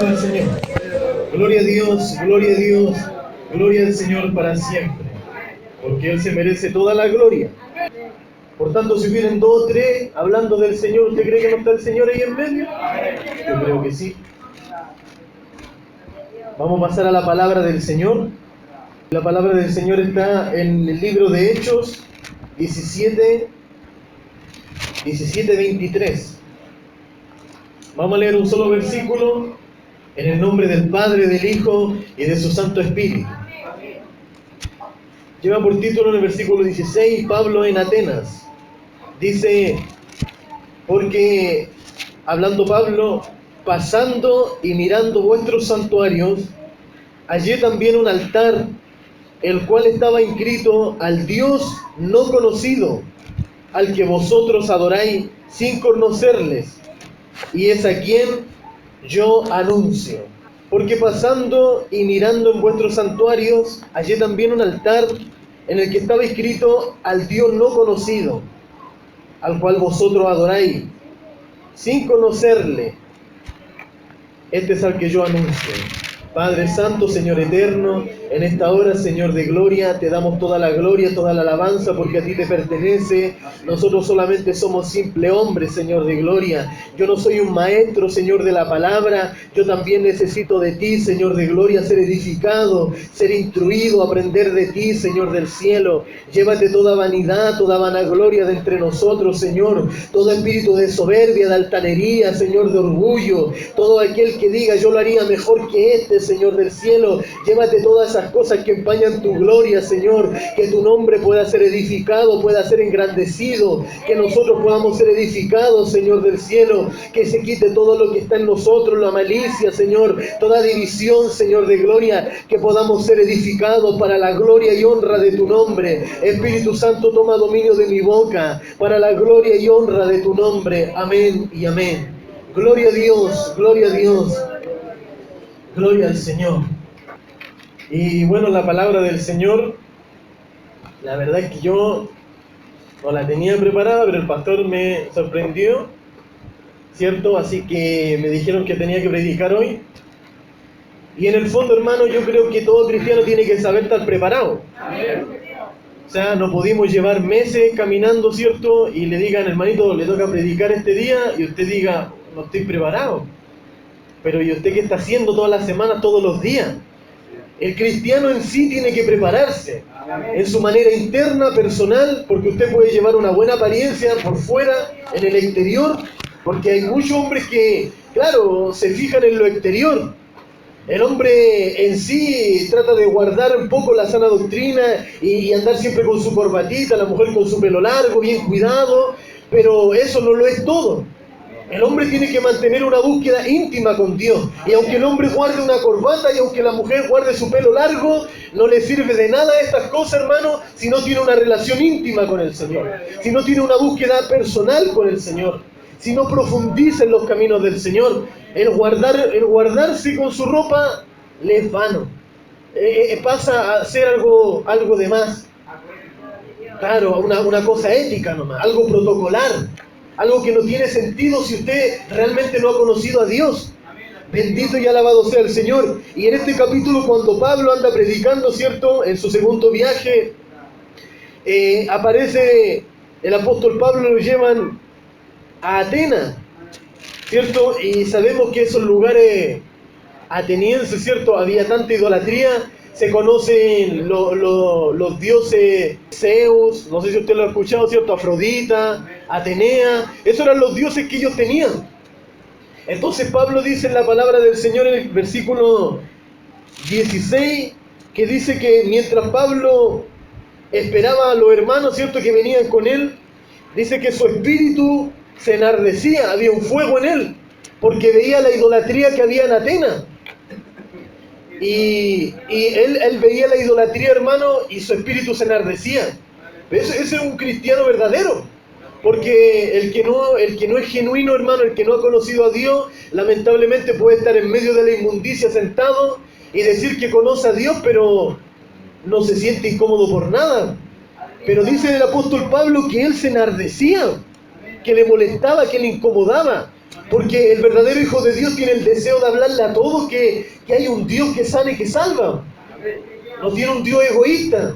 alaba al Señor. Gloria a Dios, gloria a Dios, gloria al Señor para siempre, porque Él se merece toda la gloria. Por tanto, si vienen dos o tres hablando del Señor, ¿usted cree que no está el Señor ahí en medio? Yo creo que sí. Vamos a pasar a la palabra del Señor. La palabra del Señor está en el libro de Hechos 17:23. Vamos a leer un solo versículo en el nombre del Padre, del Hijo y de su Santo Espíritu. Lleva por título en el versículo 16, Pablo en Atenas. Dice, porque, hablando Pablo, pasando y mirando vuestros santuarios, hallé también un altar, el cual estaba inscrito al Dios no conocido, al que vosotros adoráis sin conocerles, y es a quien yo anuncio. Porque pasando y mirando en vuestros santuarios, hallé también un altar en el que estaba escrito al Dios no conocido, al cual vosotros adoráis sin conocerle. Este es al que yo anuncio. Padre Santo, Señor Eterno, en esta hora, Señor de gloria, te damos toda la gloria, toda la alabanza, porque a ti te pertenece. Nosotros solamente somos simple hombres, Señor de gloria. Yo no soy un maestro, Señor de la palabra. Yo también necesito de ti, Señor de gloria, ser edificado, ser instruido, aprender de ti, Señor del cielo. Llévate toda vanidad, toda vanagloria de entre nosotros, Señor. Todo espíritu de soberbia, de altanería, Señor, de orgullo. Todo aquel que diga, yo lo haría mejor que este, Señor del cielo. Llévate todas esas cosas que empañan tu gloria, Señor. Que tu nombre pueda ser edificado, pueda ser engrandecido. Que nosotros podamos ser edificados, Señor del cielo. Que se quite todo lo que está en nosotros, la malicia, Señor. Toda división, Señor de gloria. Que podamos ser edificados para la gloria y honra de tu nombre. Espíritu Santo, toma dominio de mi boca para la gloria y honra de tu nombre. Amén y amén. Gloria a Dios, gloria a Dios. Gloria al Señor. Y bueno, la palabra del Señor, la verdad es que yo no la tenía preparada, pero el pastor me sorprendió, ¿cierto? Así que me dijeron que tenía que predicar hoy. Y en el fondo, hermano, yo creo que todo cristiano tiene que saber estar preparado. O sea, no pudimos llevar meses caminando, ¿cierto? Y le digan, hermanito, le toca predicar este día, y usted diga, no estoy preparado. Pero ¿y usted qué está haciendo todas las semanas, todos los días? El cristiano en sí tiene que prepararse en su manera interna, personal, porque usted puede llevar una buena apariencia por fuera, en el exterior, porque hay muchos hombres que, claro, se fijan en lo exterior. El hombre en sí trata de guardar un poco la sana doctrina y andar siempre con su corbatita, la mujer con su pelo largo, bien cuidado, pero eso no lo es todo. El hombre tiene que mantener una búsqueda íntima con Dios. Y aunque el hombre guarde una corbata y aunque la mujer guarde su pelo largo, no le sirve de nada estas cosas, hermano, si no tiene una relación íntima con el Señor. Si no tiene una búsqueda personal con el Señor. Si no profundiza en los caminos del Señor. El guardarse con su ropa le es vano. Pasa a ser algo de más. Claro, una cosa ética nomás, algo protocolar. Algo que no tiene sentido si usted realmente no ha conocido a Dios. Bendito y alabado sea el Señor. Y en este capítulo, cuando Pablo anda predicando, ¿cierto? En su segundo viaje, aparece el apóstol Pablo, lo llevan a Atenas, ¿cierto? Y sabemos que esos lugares atenienses, ¿cierto? Había tanta idolatría. Se conocen los dioses Zeus, no sé si usted lo ha escuchado, ¿cierto? Afrodita, Atenea, esos eran los dioses que ellos tenían. Entonces Pablo dice en la palabra del Señor en el versículo 16, que dice que mientras Pablo esperaba a los hermanos, ¿cierto?, que venían con él, dice que su espíritu se enardecía, había un fuego en él, porque veía la idolatría que había en Atenas. Y él veía la idolatría, hermano, y su espíritu se enardecía. Ese es un cristiano verdadero. Porque el que no es genuino, hermano, el que no ha conocido a Dios, lamentablemente puede estar en medio de la inmundicia sentado y decir que conoce a Dios, pero no se siente incómodo por nada. Pero dice el apóstol Pablo que él se enardecía, que le molestaba, que le incomodaba. Porque el verdadero Hijo de Dios tiene el deseo de hablarle a todos que hay un Dios que sana y que salva. No tiene un Dios egoísta.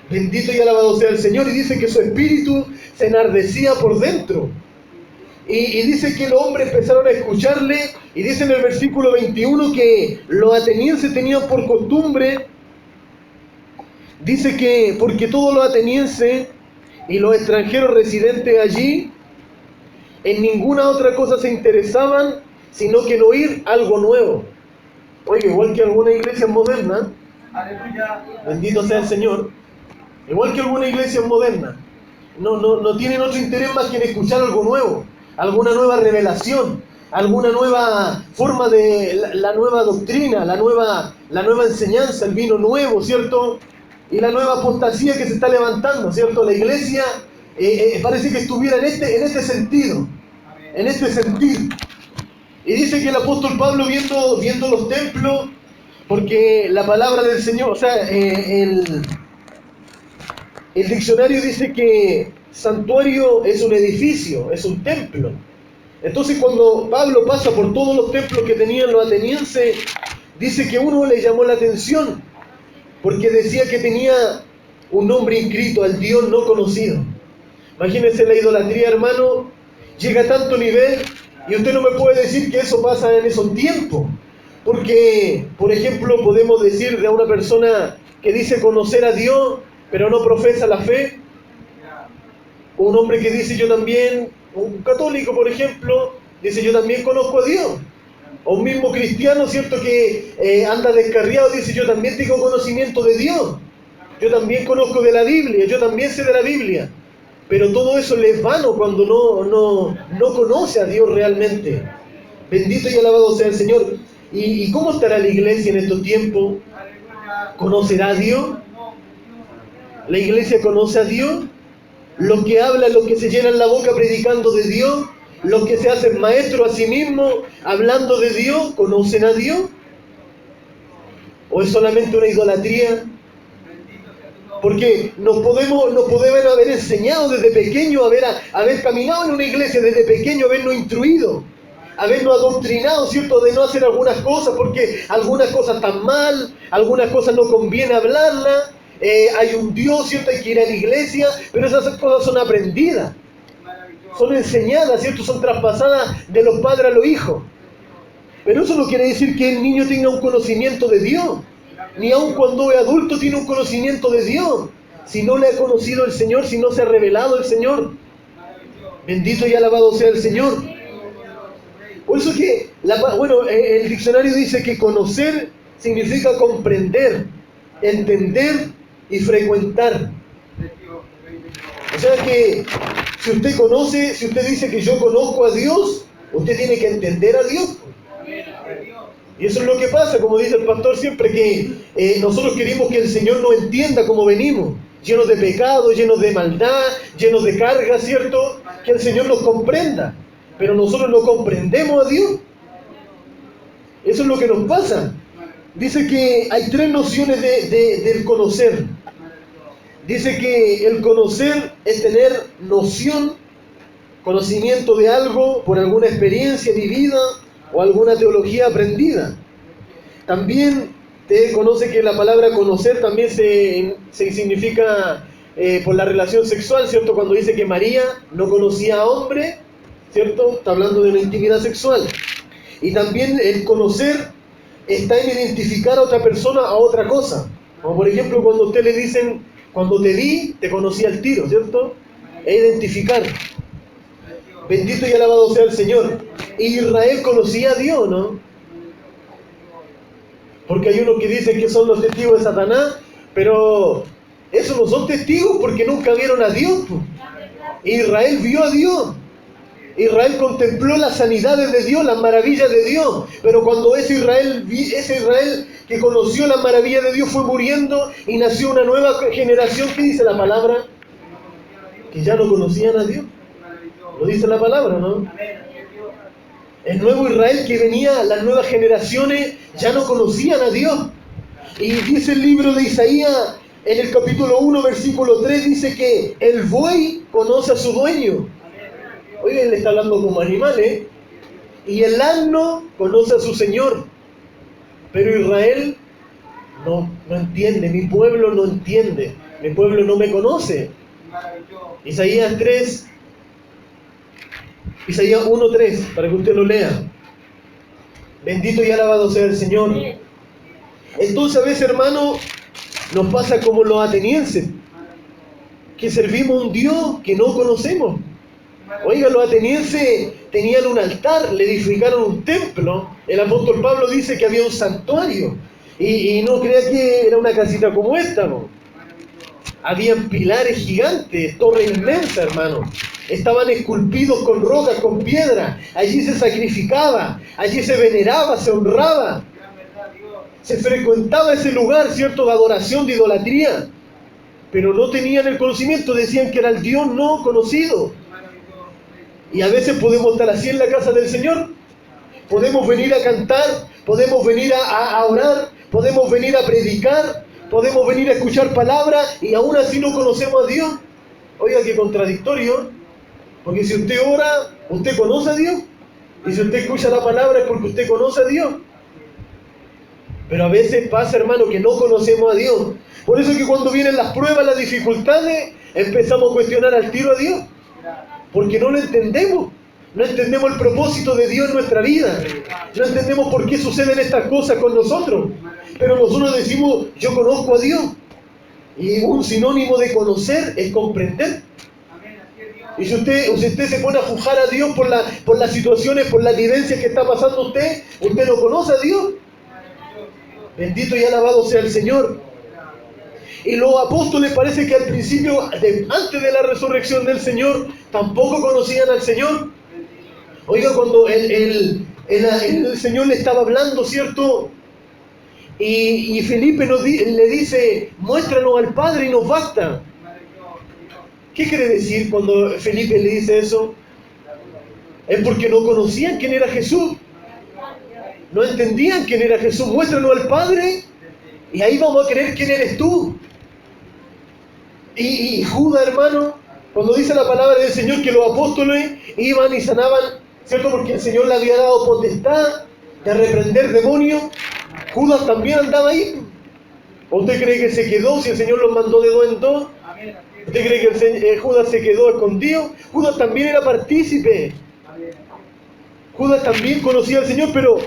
Bendito y alabado sea el Señor. Y dice que su espíritu se enardecía por dentro. Y dice que los hombres empezaron a escucharle. Y dice en el versículo 21 que los atenienses tenían por costumbre. Dice que porque todos los atenienses y los extranjeros residentes allí en ninguna otra cosa se interesaban sino que en oír algo nuevo. Oye, igual que alguna iglesia moderna, bendito sea el Señor, igual que alguna iglesia moderna, no tienen otro interés más que en escuchar algo nuevo, alguna nueva revelación, alguna nueva forma de la nueva doctrina, la nueva enseñanza, el vino nuevo, ¿cierto? Y la nueva apostasía que se está levantando, ¿cierto? La iglesia parece que estuviera en este sentido, en este sentido. Y dice que el apóstol Pablo viendo los templos, porque la palabra del Señor, o sea, el diccionario dice que santuario es un edificio, es un templo. Entonces cuando Pablo pasa por todos los templos que tenían los atenienses, dice que uno le llamó la atención, porque decía que tenía un nombre inscrito al Dios no conocido. Imagínense la idolatría, hermano, llega a tanto nivel y usted no me puede decir que eso pasa en esos tiempos. Porque, por ejemplo, podemos decir de una persona que dice conocer a Dios, pero no profesa la fe. Un hombre que dice yo también, un católico, por ejemplo, dice yo también conozco a Dios. O un mismo cristiano, ¿cierto?, que anda descarriado, dice yo también tengo conocimiento de Dios. Yo también conozco de la Biblia, yo también sé de la Biblia. Pero todo eso le es vano cuando no conoce a Dios realmente. Bendito y alabado sea el Señor. ¿Y cómo estará la iglesia en estos tiempos? ¿Conocerá a Dios? ¿La iglesia conoce a Dios? Los que hablan, los que se llenan la boca predicando de Dios, los que se hacen maestros a sí mismos hablando de Dios, ¿conocen a Dios? ¿O es solamente una idolatría? Porque nos podemos haber enseñado desde pequeño, haber caminado en una iglesia desde pequeño, habernos instruido, habernos adoctrinado, ¿cierto?, de no hacer algunas cosas, porque algunas cosas están mal, algunas cosas no conviene hablarlas, hay un Dios, ¿cierto?, hay que ir a la iglesia, pero esas cosas son aprendidas, son enseñadas, ¿cierto?, son traspasadas de los padres a los hijos. Pero eso no quiere decir que el niño tenga un conocimiento de Dios. Ni aun cuando es adulto tiene un conocimiento de Dios. Si no le ha conocido el Señor, si no se ha revelado el Señor. Bendito y alabado sea el Señor. Por eso que, el diccionario dice que conocer significa comprender, entender y frecuentar. O sea que si usted conoce, si usted dice que yo conozco a Dios, usted tiene que entender a Dios. Y eso es lo que pasa, como dice el pastor siempre, que nosotros queremos que el Señor nos entienda como venimos, llenos de pecado, llenos de maldad, llenos de carga, ¿cierto? Que el Señor nos comprenda, pero nosotros no comprendemos a Dios. Eso es lo que nos pasa. Dice que hay tres nociones del conocer. Dice que el conocer es tener noción, conocimiento de algo por alguna experiencia vivida, o alguna teología aprendida. También te conoce que la palabra conocer también se significa por la relación sexual, ¿cierto? Cuando dice que María no conocía a hombre, ¿cierto? Está hablando de una intimidad sexual. Y también el conocer está en identificar a otra persona a otra cosa. Como por ejemplo cuando a usted le dicen, cuando te vi, te conocí al tiro, ¿cierto? Es identificar. Bendito y alabado sea el Señor. Y Israel conocía a Dios, ¿no? Porque hay unos que dicen que son los testigos de Satanás, pero esos no son testigos porque nunca vieron a Dios. Israel vio a Dios. Israel contempló las sanidades de Dios, las maravillas de Dios. Pero cuando ese Israel que conoció las maravillas de Dios fue muriendo y nació una nueva generación, ¿qué dice la palabra? Que ya no conocían a Dios. Lo dice la palabra, ¿no? El nuevo Israel que venía, las nuevas generaciones ya no conocían a Dios. Y dice el libro de Isaías, en el capítulo 1, versículo 3, dice que el buey conoce a su dueño. Oiga, él está hablando como animales. Y el asno conoce a su Señor. Pero Israel no entiende, mi pueblo no entiende, mi pueblo no me conoce. Isaías 1:3, para que usted lo lea. Bendito y alabado sea el Señor. Entonces a veces, hermano, nos pasa como los atenienses, que servimos a un Dios que no conocemos. Oiga, los atenienses tenían un altar, le edificaron un templo. El apóstol Pablo dice que había un santuario. Y no crea que era una casita como esta, ¿no? Habían pilares gigantes, torres inmensas, hermano. Estaban esculpidos con rocas, con piedra. Allí se sacrificaba, allí se veneraba, se honraba. Se frecuentaba ese lugar, ¿cierto?, de adoración, de idolatría. Pero no tenían el conocimiento, decían que era el Dios no conocido. Y a veces podemos estar así en la casa del Señor. Podemos venir a cantar, podemos venir a orar, podemos venir a predicar, podemos venir a escuchar palabras y aún así no conocemos a Dios. Oiga, qué contradictorio. Porque si usted ora, usted conoce a Dios. Y si usted escucha la palabra es porque usted conoce a Dios. Pero a veces pasa, hermano, que no conocemos a Dios. Por eso es que cuando vienen las pruebas, las dificultades, empezamos a cuestionar al tiro a Dios. Porque no lo entendemos. No entendemos el propósito de Dios en nuestra vida. No entendemos por qué suceden estas cosas con nosotros. Pero nosotros decimos, yo conozco a Dios. Y un sinónimo de conocer es comprender. Y si usted se pone a juzgar a Dios por las situaciones, por las vivencias que está pasando usted no conoce a Dios. Bendito y alabado sea el Señor. Y los apóstoles parece que al principio, antes de la resurrección del Señor, tampoco conocían al Señor. Oiga, cuando el Señor le estaba hablando, ¿cierto? Y Felipe le dice, muéstranos al Padre y nos basta. ¿Qué quiere decir cuando Felipe le dice eso? Es porque no conocían quién era Jesús. No entendían quién era Jesús. Muéstranos al Padre y ahí vamos a creer quién eres tú. Y Judas, hermano, cuando dice la palabra del Señor que los apóstoles iban y sanaban, ¿cierto? Porque el Señor le había dado potestad de reprender demonios. Judas también andaba ahí. ¿O usted cree que se quedó si el Señor los mandó de dos en dos? ¿Usted cree que Judas se quedó escondido? Judas también era partícipe. Judas también conocía al Señor, pero,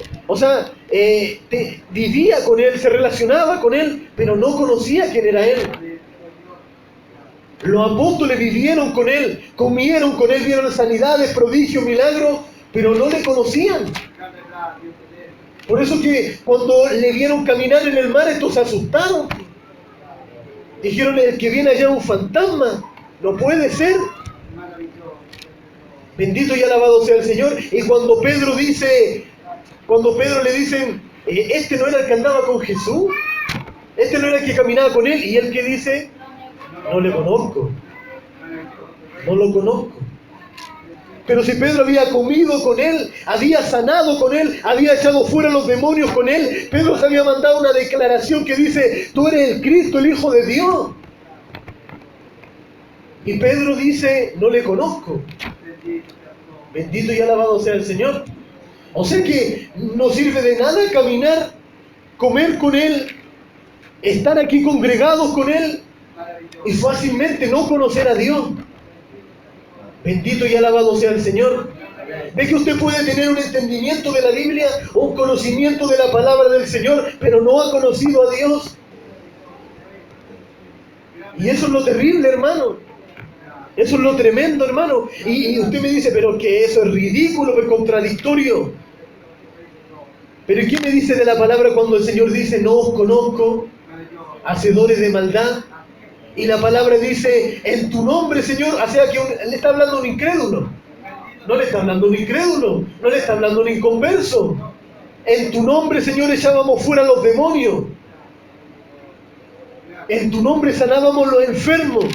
vivía con Él, se relacionaba con Él, pero no conocía quién era Él. Los apóstoles vivieron con Él, comieron con Él, vieron sanidades, prodigios, milagros, pero no le conocían. Por eso que cuando le vieron caminar en el mar, estos se asustaron. Dijeron, el que viene allá es un fantasma, no puede ser. Bendito y alabado sea el Señor. Y cuando Pedro le dicen, este no era el que andaba con Jesús, este no era el que caminaba con Él, y él que dice, no le conozco, no lo conozco. Pero si Pedro había comido con Él, había sanado con Él, había echado fuera los demonios con Él, Pedro se había mandado una declaración que dice, tú eres el Cristo, el Hijo de Dios. Y Pedro dice, no le conozco. Bendito y alabado sea el Señor. O sea que no sirve de nada caminar, comer con Él, estar aquí congregados con Él y fácilmente no conocer a Dios. Bendito y alabado sea el Señor. Ve que usted puede tener un entendimiento de la Biblia, un conocimiento de la palabra del Señor, pero no ha conocido a Dios. Y eso es lo terrible, hermano. Eso es lo tremendo, hermano. Y usted me dice, pero que eso es ridículo, es contradictorio. Pero ¿qué me dice de la palabra cuando el Señor dice, no os conozco, hacedores de maldad? Y la palabra dice, en tu nombre, Señor, o sea que le está hablando a un incrédulo. No le está hablando a un incrédulo, no le está hablando a un inconverso. En tu nombre, Señor, echábamos fuera los demonios. En tu nombre sanábamos los enfermos.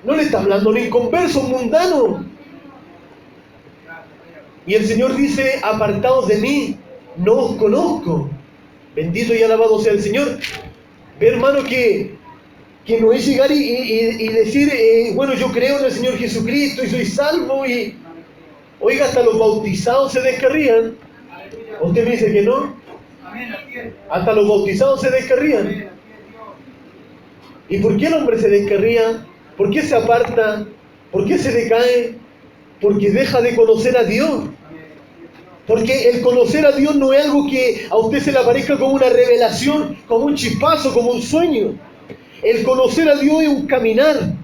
No le está hablando a un inconverso, un mundano. Y el Señor dice, apartaos de mí, no os conozco. Bendito y alabado sea el Señor. Ve, hermano, que que no es llegar y decir, bueno, yo creo en el Señor Jesucristo y soy salvo y, oiga, hasta los bautizados se descarrían. ¿Usted me dice que no? Hasta los bautizados se descarrían. ¿Y por qué el hombre se descarría? ¿Por qué se aparta? ¿Por qué se decae? Porque deja de conocer a Dios. Porque el conocer a Dios no es algo que a usted se le aparezca como una revelación, como un chispazo, como un sueño. El conocer a Dios es un caminar,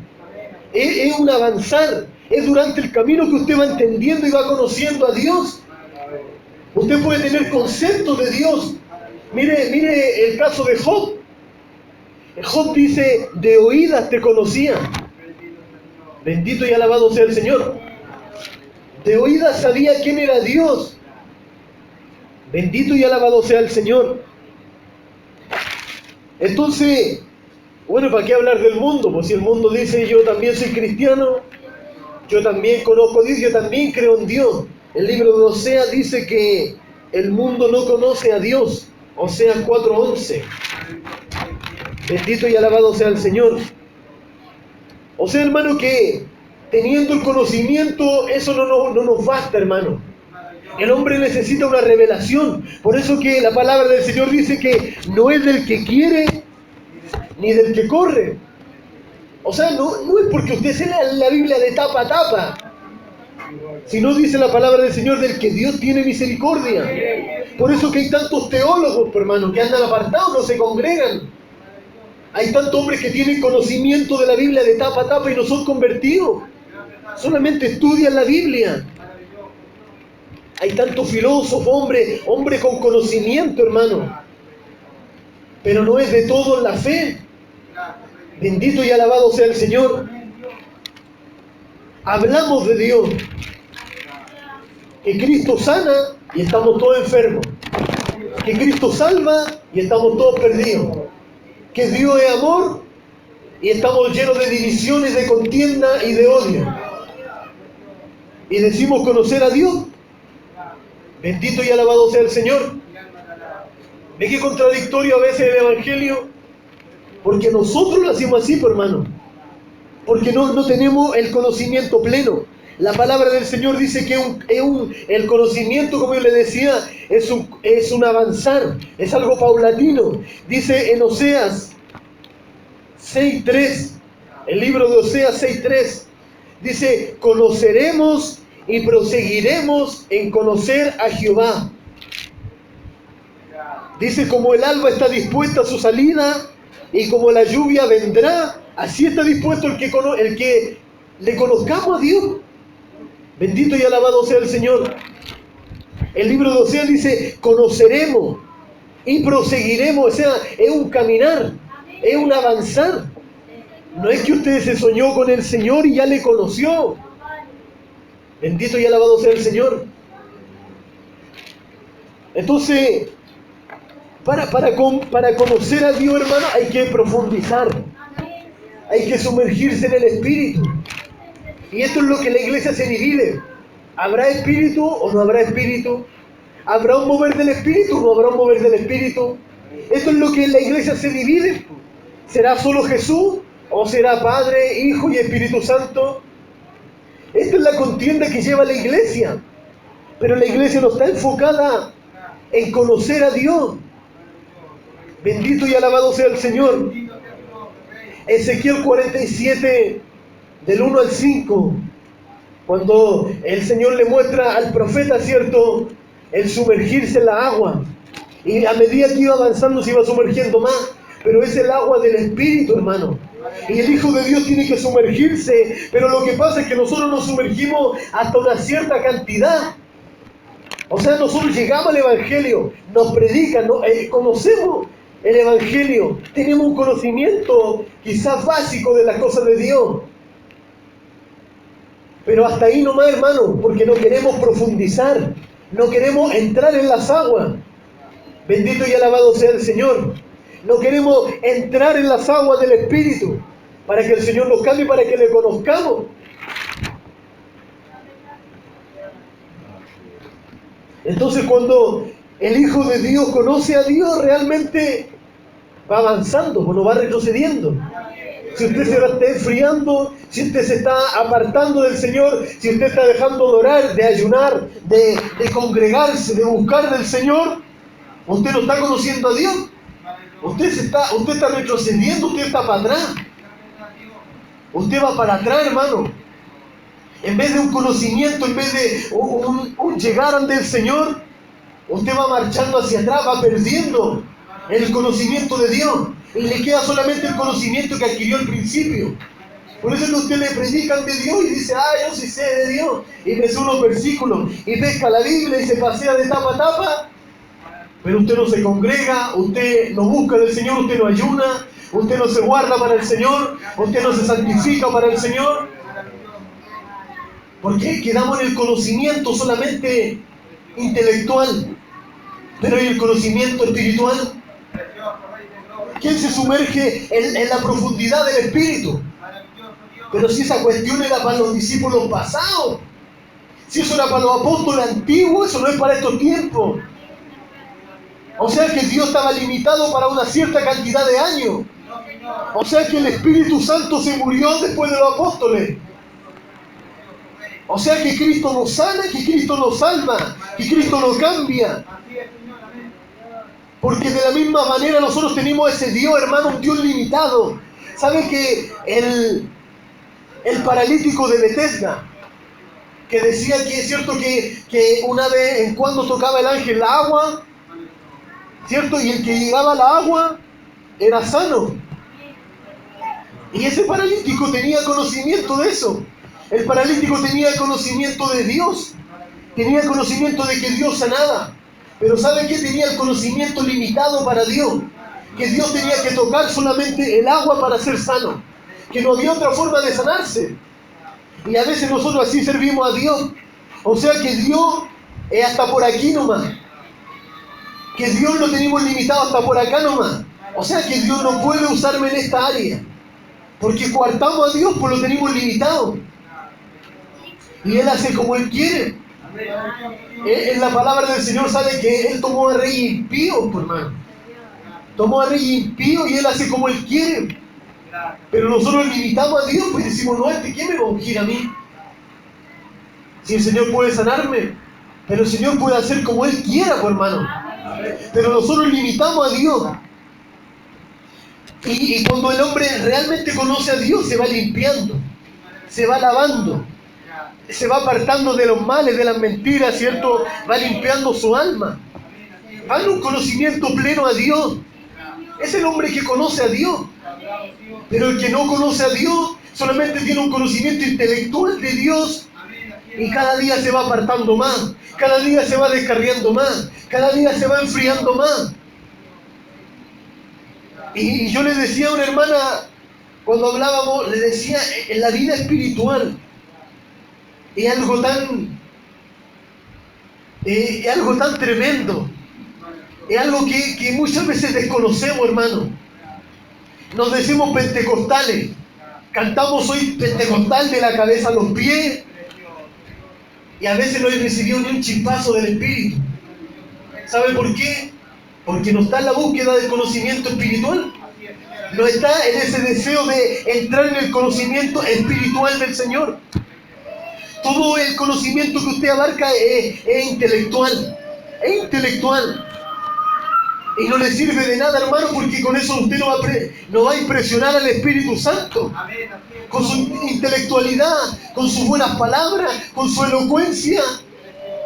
es un avanzar, es durante el camino que usted va entendiendo y va conociendo a Dios. Usted puede tener conceptos de Dios. Mire el caso de Job. Job dice, de oídas te conocía. Bendito y alabado sea el Señor. De oídas sabía quién era Dios. Bendito y alabado sea el Señor. Entonces, bueno, ¿para qué hablar del mundo? Pues si el mundo dice, yo también soy cristiano, yo también conozco a Dios, yo también creo en Dios. El libro de Oseas dice que el mundo no conoce a Dios. Oseas 4:11. Bendito y alabado sea el Señor. O sea, hermano, que teniendo el conocimiento, eso no nos basta, hermano. El hombre necesita una revelación. Por eso que la palabra del Señor dice que no es del que quiere, ni del que corre. O sea, no es porque usted se lea la Biblia de tapa a tapa, sino dice la palabra del Señor del que Dios tiene misericordia. Por eso que hay tantos teólogos, hermano, que andan apartados, no se congregan. Hay tantos hombres que tienen conocimiento de la Biblia de tapa a tapa y no son convertidos. Solamente estudian la Biblia. Hay tantos filósofos, hombre con conocimiento, hermano. Pero no es de todo en la fe. Bendito y alabado sea el Señor. Hablamos de Dios. Que Cristo sana y estamos todos enfermos. Que Cristo salva y estamos todos perdidos. Que Dios es amor y estamos llenos de divisiones, de contienda y de odio. Y decimos conocer a Dios. Bendito y alabado sea el Señor. ¿Ve qué contradictorio a veces el Evangelio? Porque nosotros lo hacemos así, pues, hermano. Porque no tenemos el conocimiento pleno. La palabra del Señor dice que el conocimiento, como yo le decía, es un avanzar, es algo paulatino. Dice en Oseas 6:3, el libro de Oseas 6:3, dice, conoceremos y proseguiremos en conocer a Jehová. Dice, como el alba está dispuesta a su salida y como la lluvia vendrá, así está dispuesto el que le conozcamos a Dios. Bendito y alabado sea el Señor. El libro de Oseas dice, conoceremos y proseguiremos. O sea, es un caminar, es un avanzar. No es que usted se soñó con el Señor y ya le conoció. Bendito y alabado sea el Señor. Entonces, para conocer a Dios, hermano, hay que profundizar. Hay que sumergirse en el Espíritu. Y esto es lo que la iglesia se divide. ¿Habrá espíritu o no habrá espíritu? ¿Habrá un mover del Espíritu o no habrá un mover del Espíritu? Esto es lo que la iglesia se divide. ¿Será solo Jesús o será Padre, Hijo y Espíritu Santo? Esta es la contienda que lleva la iglesia. Pero la iglesia no está enfocada en conocer a Dios. Bendito y alabado sea el Señor. Ezequiel 47, del 1 al 5, cuando el Señor le muestra al profeta, ¿cierto?, el sumergirse en la agua. Y a medida que iba avanzando se iba sumergiendo más. Pero es el agua del Espíritu, hermano. Y el Hijo de Dios tiene que sumergirse. Pero lo que pasa es que nosotros nos sumergimos hasta una cierta cantidad. O sea, nosotros llegamos al Evangelio, nos predican, conocemos el Evangelio, tenemos un conocimiento quizás básico de las cosas de Dios. Pero hasta ahí nomás, hermano, porque no queremos profundizar, no queremos entrar en las aguas. Bendito y alabado sea el Señor. No queremos entrar en las aguas del Espíritu para que el Señor nos cambie, para que le conozcamos. Entonces, cuando el Hijo de Dios conoce a Dios, realmente va avanzando, no va retrocediendo. si usted se está enfriando, si usted se está apartando del Señor, si usted está dejando de orar, de ayunar, de congregarse, de buscar del Señor, usted no está conociendo a Dios. Usted está retrocediendo, usted está para atrás. Usted va para atrás, hermano. En vez de un conocimiento, en vez de un llegar ante el Señor, usted va marchando hacia atrás, va perdiendo el conocimiento de Dios. Y le queda solamente el conocimiento que adquirió al principio. Por eso es que usted le predican de Dios y dice, yo sí sé de Dios. Y me sube unos versículos y pesca la Biblia y se pasea de tapa a tapa. Pero usted no se congrega, usted no busca del Señor, usted no ayuna, usted no se guarda para el Señor, usted no se santifica para el Señor. ¿Por qué? Quedamos en el conocimiento solamente intelectual, pero en el conocimiento espiritual. ¿Quién se sumerge en la profundidad del Espíritu? Pero si esa cuestión era para los discípulos pasados, si eso era para los apóstoles antiguos, eso no es para estos tiempos. O sea que Dios estaba limitado para una cierta cantidad de años. O sea que el Espíritu Santo se murió después de los apóstoles. O sea que Cristo nos sana, que Cristo nos salva, que Cristo nos cambia. Porque de la misma manera nosotros tenemos ese Dios, hermano, un Dios limitado. ¿Saben que el paralítico de Betesda, que decía que es cierto que una vez en cuando tocaba el ángel la agua, ¿cierto? Y el que llegaba a la agua era sano. Y ese paralítico tenía conocimiento de eso. El paralítico tenía conocimiento de Dios. Tenía conocimiento de que Dios sanaba. Pero ¿sabe qué? Tenía el conocimiento limitado para Dios. Que Dios tenía que tocar solamente el agua para ser sano. Que no había otra forma de sanarse. Y a veces nosotros así servimos a Dios. O sea que Dios es hasta por aquí nomás. Que Dios lo tenemos limitado hasta por acá nomás. O sea que Dios no puede usarme en esta área. Porque coartamos a Dios, pues lo tenemos limitado. Y Él hace como Él quiere. En la palabra del Señor sabe que Él tomó a rey impío, pues, hermano. Tomó a rey impío y Él hace como Él quiere. Pero nosotros limitamos a Dios, pues decimos, no, ¿quién me va a ungir a mí? Si el Señor puede sanarme, pero el Señor puede hacer como Él quiera, pues, hermano. Pero nosotros limitamos a Dios. Y cuando el hombre realmente conoce a Dios, se va limpiando, se va lavando, se va apartando de los males, de las mentiras, ¿cierto? Va limpiando su alma. Va en un conocimiento pleno a Dios. Es el hombre que conoce a Dios. Pero el que no conoce a Dios solamente tiene un conocimiento intelectual de Dios. Y cada día se va apartando más, cada día se va descarriando más, cada día se va enfriando más. Y yo le decía a una hermana, cuando hablábamos, le decía, en la vida espiritual es algo tan tremendo, es algo que muchas veces desconocemos, hermano. Nos decimos pentecostales, cantamos soy pentecostal de la cabeza a los pies, y a veces no he recibido ni un chispazo del Espíritu. ¿Sabe por qué? Porque no está en la búsqueda del conocimiento espiritual. No está en ese deseo de entrar en el conocimiento espiritual del Señor. Todo el conocimiento que usted abarca es intelectual. Es intelectual. Y no le sirve de nada, hermano, porque con eso usted no va a impresionar al Espíritu Santo. Con su intelectualidad, con sus buenas palabras, con su elocuencia,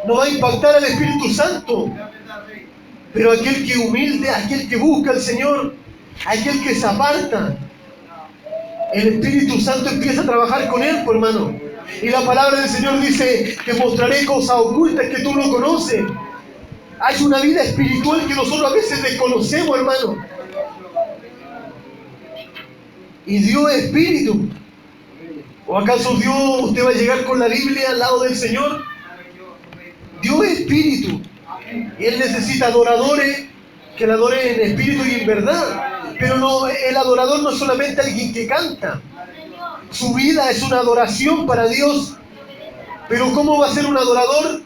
no va a impactar al Espíritu Santo. Pero aquel que humilde, aquel que busca al Señor, aquel que se aparta, el Espíritu Santo empieza a trabajar con él, pues, hermano. Y la palabra del Señor dice, te mostraré cosas ocultas que tú no conoces. Hay una vida espiritual que nosotros a veces desconocemos, hermano. Y Dios es espíritu. ¿O acaso usted va a llegar con la Biblia al lado del Señor? Dios es espíritu. Y Él necesita adoradores que le adoren en espíritu y en verdad. Pero no, el adorador no es solamente alguien que canta. Su vida es una adoración para Dios. Pero ¿cómo va a ser un adorador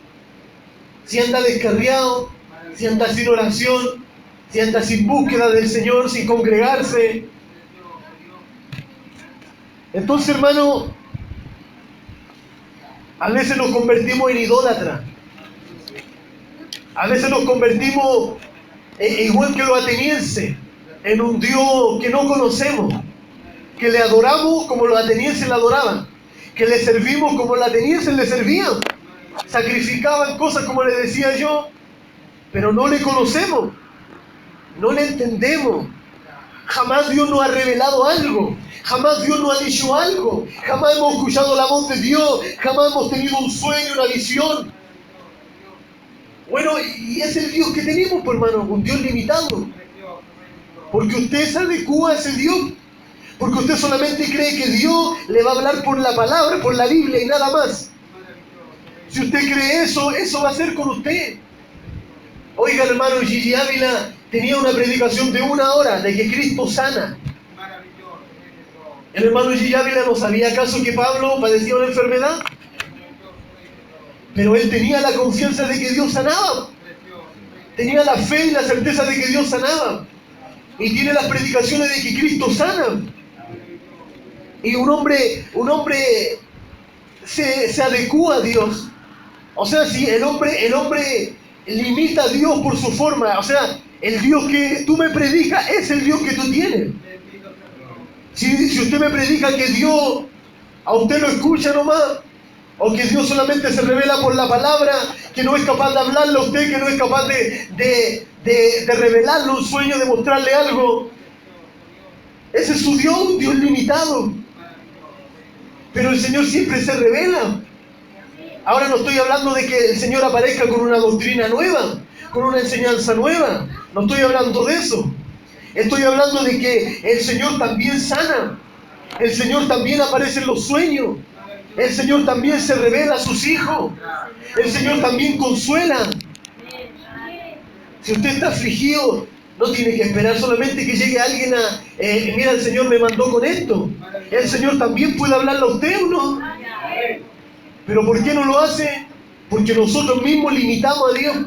si anda descarriado, si anda sin oración, si anda sin búsqueda del Señor, sin congregarse? Entonces, hermano, a veces nos convertimos en idólatras. A veces nos convertimos, igual que los atenienses, en un Dios que no conocemos, que le adoramos como los atenienses le adoraban, que le servimos como los atenienses le servían, sacrificaban cosas como les decía yo, pero no le conocemos, no le entendemos. Jamás Dios nos ha revelado algo, jamás Dios nos ha dicho algo, jamás hemos escuchado la voz de Dios, jamás hemos tenido un sueño, una visión. Bueno, y es el Dios que tenemos, pues, hermano, un Dios limitado. Porque usted se adecua a ese Dios. Porque usted solamente cree que Dios le va a hablar por la palabra, por la Biblia y nada más. Si usted cree eso, eso va a ser con usted. Oiga, hermano, Gigi Ávila tenía una predicación de 1 hora de que Cristo sana. El hermano Gigi Ávila no sabía acaso que Pablo padecía una enfermedad. Pero él tenía la confianza de que Dios sanaba. Tenía la fe y la certeza de que Dios sanaba. Y tiene las predicaciones de que Cristo sana. Y un hombre se adecua a Dios. O sea, si el hombre limita a Dios por su forma, o sea, el Dios que tú me predicas es el Dios que tú tienes. Si usted me predica que Dios a usted lo escucha nomás, o que Dios solamente se revela por la palabra, que no es capaz de hablarle a usted, que no es capaz de revelarle un sueño, de mostrarle algo, ese es su Dios, un Dios limitado. Pero el Señor siempre se revela. Ahora no estoy hablando de que el Señor aparezca con una doctrina nueva, con una enseñanza nueva. No estoy hablando de eso. Estoy hablando de que el Señor también sana. El Señor también aparece en los sueños. El Señor también se revela a sus hijos. El Señor también consuela. Si usted está afligido, no tiene que esperar solamente que llegue alguien a... mira, el Señor me mandó con esto. El Señor también puede hablarle a usted, ¿o no? Pero ¿por qué no lo hace? Porque nosotros mismos limitamos a Dios.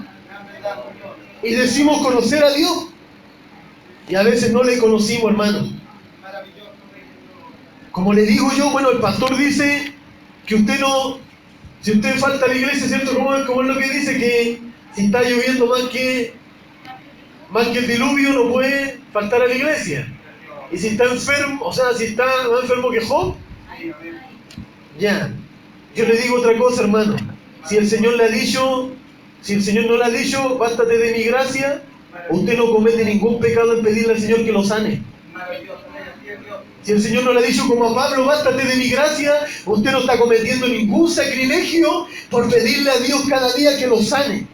Y decimos conocer a Dios. Y a veces no le conocimos, hermano. Como le digo yo, bueno, el pastor dice que usted no... Si usted falta a la iglesia, ¿cierto? Como es lo que dice, que si está lloviendo más que el diluvio, no puede faltar a la iglesia. Y si está enfermo, o sea, si está más enfermo que Job, ya. Yo le digo otra cosa, hermano. Si el Señor no le ha dicho, bástate de mi gracia, usted no comete ningún pecado en pedirle al Señor que lo sane. Si el Señor no le ha dicho como a Pablo, bástate de mi gracia, usted no está cometiendo ningún sacrilegio por pedirle a Dios cada día que lo sane.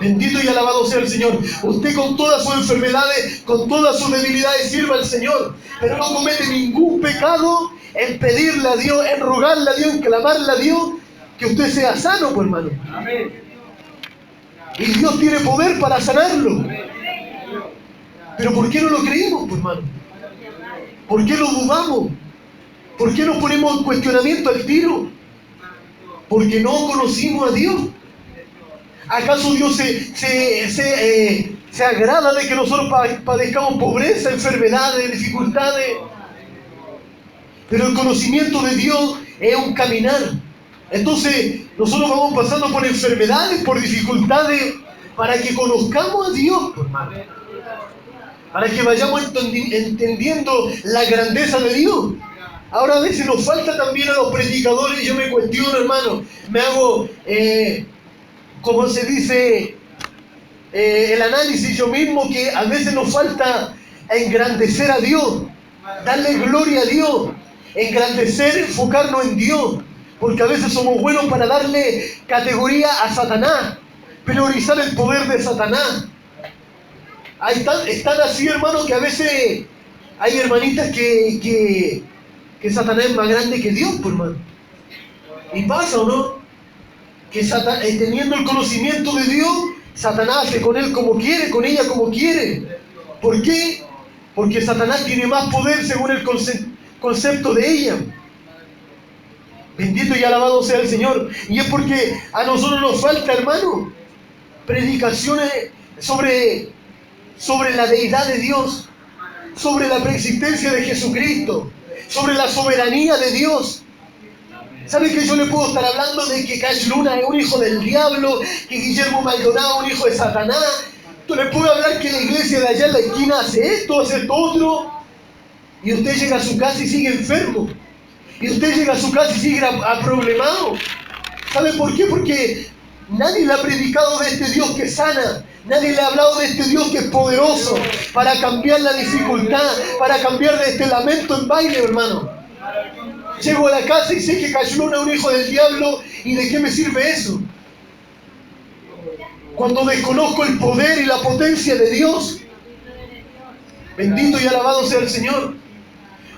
Bendito y alabado sea el Señor. Usted con todas sus enfermedades, con todas sus debilidades, sirva al Señor, pero no comete ningún pecado en pedirle a Dios, en rogarle a Dios, en clamarle a Dios que usted sea sano, pues, hermano. Y Dios tiene poder para sanarlo. Pero ¿por qué no lo creímos, pues, hermano? ¿Por qué lo dudamos? ¿Por qué nos ponemos en cuestionamiento al tiro? Porque no conocimos a Dios. ¿Acaso Dios se agrada de que nosotros padezcamos pobreza, enfermedades, dificultades? Pero el conocimiento de Dios es un caminar. Entonces, nosotros vamos pasando por enfermedades, por dificultades, para que conozcamos a Dios, hermano. Para que vayamos entendiendo la grandeza de Dios. Ahora a veces nos falta también a los predicadores, yo me cuestiono, hermano, me hago, como se dice, el análisis yo mismo, que a veces nos falta engrandecer a Dios, darle gloria a Dios, engrandecer, enfocarnos en Dios, porque a veces somos buenos para darle categoría a Satanás, priorizar el poder de Satanás. Están así, hermano, que a veces hay hermanitas que Satanás es más grande que Dios, pues, hermano. Y pasa, ¿o no? Que teniendo el conocimiento de Dios, Satanás hace con él como quiere, con ella como quiere. ¿Por qué? Porque Satanás tiene más poder según el concepto de ella. Bendito y alabado sea el Señor. Y es porque a nosotros nos falta, hermano, predicaciones sobre la deidad de Dios, sobre la preexistencia de Jesucristo, sobre la soberanía de Dios. ¿Sabe que yo le puedo estar hablando de que Cash Luna es un hijo del diablo, que Guillermo Maldonado es un hijo de Satanás? Tú le puedo hablar que la iglesia de allá en la esquina hace esto otro, y usted llega a su casa y sigue enfermo. Y usted llega a su casa y sigue aproblemado. ¿Sabe por qué? Porque nadie le ha predicado de este Dios que sana. Nadie le ha hablado de este Dios que es poderoso para cambiar la dificultad, para cambiar de este lamento en baile, hermano. Llego a la casa y sé que Cash Luna es un hijo del diablo, ¿y de qué me sirve eso? Cuando desconozco el poder y la potencia de Dios. Bendito y alabado sea el Señor.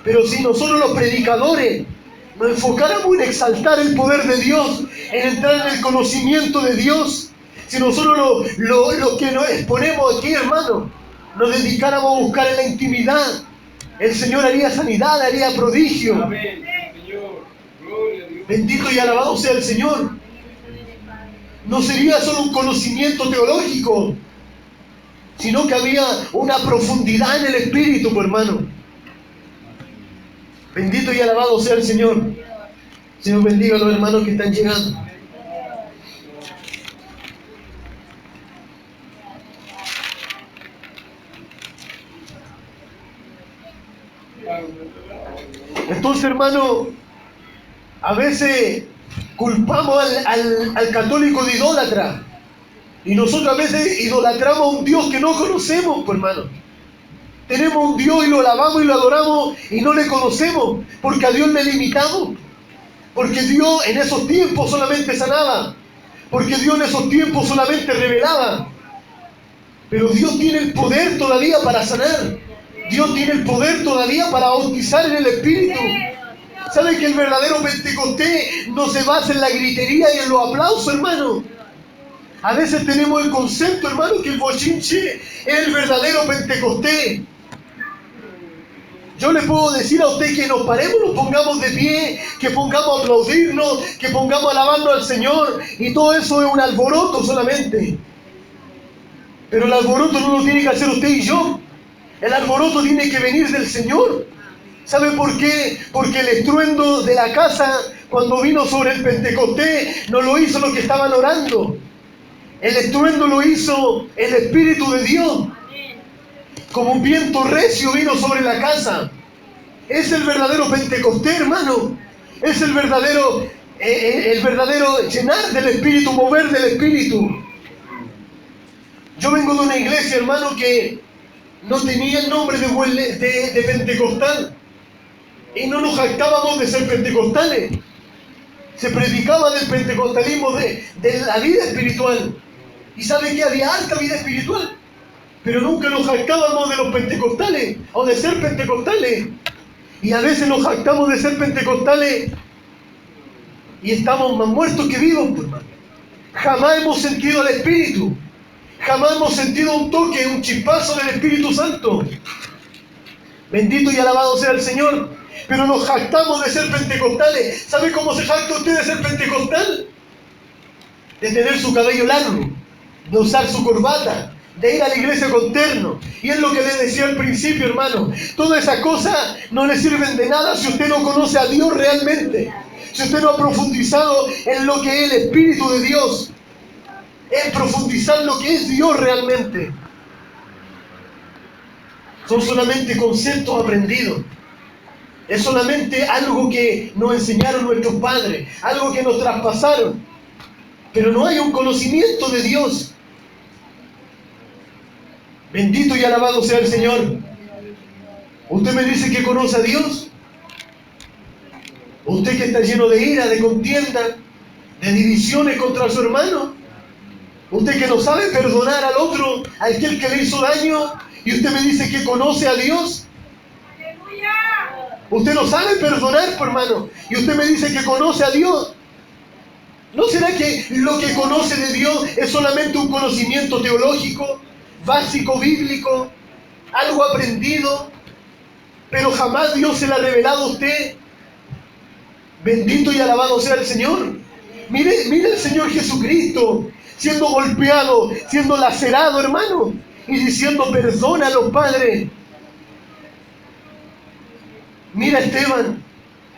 Pero si nosotros los predicadores nos enfocáramos en exaltar el poder de Dios, en entrar en el conocimiento de Dios, si nosotros los que nos exponemos aquí, hermano, nos dedicáramos a buscar en la intimidad, el Señor haría sanidad, haría prodigio. Amén, Señor. Gloria a Dios. Bendito y alabado sea el Señor. No sería solo un conocimiento teológico, sino que había una profundidad en el espíritu, pues, hermano. Bendito y alabado sea el Señor. Señor, bendiga a los hermanos que están llegando. Entonces, hermano, a veces culpamos al católico de idólatra. Y nosotros a veces idolatramos a un Dios que no conocemos, pues, hermano. Tenemos un Dios y lo alabamos y lo adoramos y no le conocemos, porque a Dios le limitamos. Porque Dios en esos tiempos solamente sanaba. Porque Dios en esos tiempos solamente revelaba. Pero Dios tiene el poder todavía para sanar. Dios tiene el poder todavía para bautizar en el Espíritu. ¿Sabe que el verdadero Pentecostés no se basa en la gritería y en los aplausos, hermano? A veces tenemos el concepto, hermano, que el bochinche es el verdadero Pentecostés. Yo le puedo decir a usted que nos paremos, nos pongamos de pie, que pongamos a aplaudirnos, que pongamos a alabarnos al Señor, y todo eso es un alboroto solamente. Pero el alboroto no lo tiene que hacer usted y yo. El alboroto tiene que venir del Señor. ¿Sabe por qué? Porque el estruendo de la casa, cuando vino sobre el Pentecostés, no lo hizo los que estaban orando. El estruendo lo hizo el Espíritu de Dios. Como un viento recio vino sobre la casa. Es el verdadero Pentecostés, hermano. Es el verdadero llenar del Espíritu, mover del Espíritu. Yo vengo de una iglesia, hermano, que no tenía el nombre de pentecostal. Y no nos jactábamos de ser pentecostales. Se predicaba del pentecostalismo, de la vida espiritual. Y sabe que había harta vida espiritual. Pero nunca nos jactábamos de los pentecostales o de ser pentecostales. Y a veces nos jactamos de ser pentecostales y estamos más muertos que vivos, pues, hermano. Jamás hemos sentido el Espíritu. Jamás hemos sentido un toque, un chispazo del Espíritu Santo. Bendito y alabado sea el Señor. Pero nos jactamos de ser pentecostales. ¿Sabe cómo se jacta usted de ser pentecostal? De tener su cabello largo, de usar su corbata, de ir a la iglesia con terno. Y es lo que le decía al principio, hermano. Todas esas cosas no le sirven de nada si usted no conoce a Dios realmente. Si usted no ha profundizado en lo que es el Espíritu de Dios. Es profundizar lo que es Dios realmente. Son solamente conceptos aprendidos. Es solamente algo que nos enseñaron nuestros padres, algo que nos traspasaron. Pero no hay un conocimiento de Dios. Bendito y alabado sea el Señor. ¿Usted me dice que conoce a Dios? ¿Usted que está lleno de ira, de contienda, de divisiones contra su hermano? ¿Usted que no sabe perdonar al otro, a aquel que le hizo daño? ¿Y usted me dice que conoce a Dios? Usted no sabe perdonar, hermano, y usted me dice que conoce a Dios. ¿No será que lo que conoce de Dios es solamente un conocimiento teológico, básico, bíblico, algo aprendido, pero jamás Dios se lo ha revelado a usted? Bendito y alabado sea el Señor. Mire el Señor Jesucristo siendo golpeado, siendo lacerado, hermano, y diciendo: perdona a los padres. Mira a Esteban,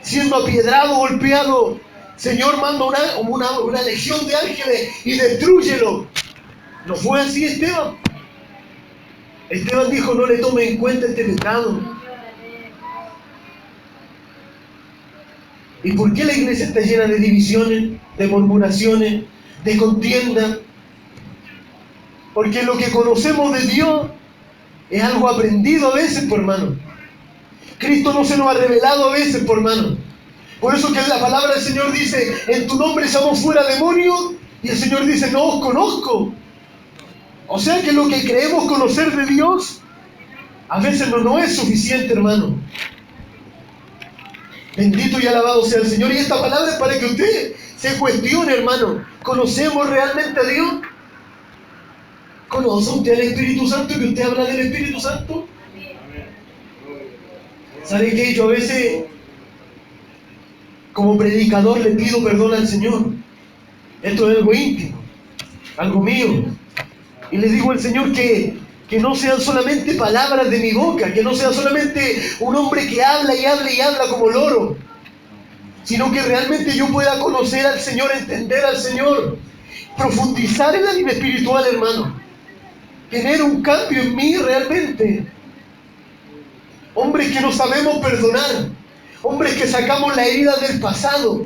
siendo apiedrado, golpeado. Señor, manda una legión de ángeles y destrúyelo. No fue así Esteban. Esteban dijo, no le tome en cuenta este pecado. ¿Y por qué la iglesia está llena de divisiones, de murmuraciones, de contienda? Porque lo que conocemos de Dios es algo aprendido a veces, por hermano. Cristo no se nos ha revelado a veces, por hermano. Por eso que la palabra del Señor dice, en tu nombre echamos fuera demonios, y el Señor dice, no os conozco. O sea que lo que creemos conocer de Dios, a veces no es suficiente, hermano. Bendito y alabado sea el Señor. Y esta palabra es para que usted se cuestione, hermano. ¿Conocemos realmente a Dios? ¿Conoce usted al Espíritu Santo? ¿Que usted habla del Espíritu Santo? ¿Sabe qué? Yo a veces, como predicador, le pido perdón al Señor. Esto es algo íntimo, algo mío. Y le digo al Señor que no sean solamente palabras de mi boca, que no sea solamente un hombre que habla y habla y habla como loro, sino que realmente yo pueda conocer al Señor, entender al Señor, profundizar en la vida espiritual, hermano. Tener un cambio en mí realmente. Hombres que no sabemos perdonar, hombres que sacamos la herida del pasado,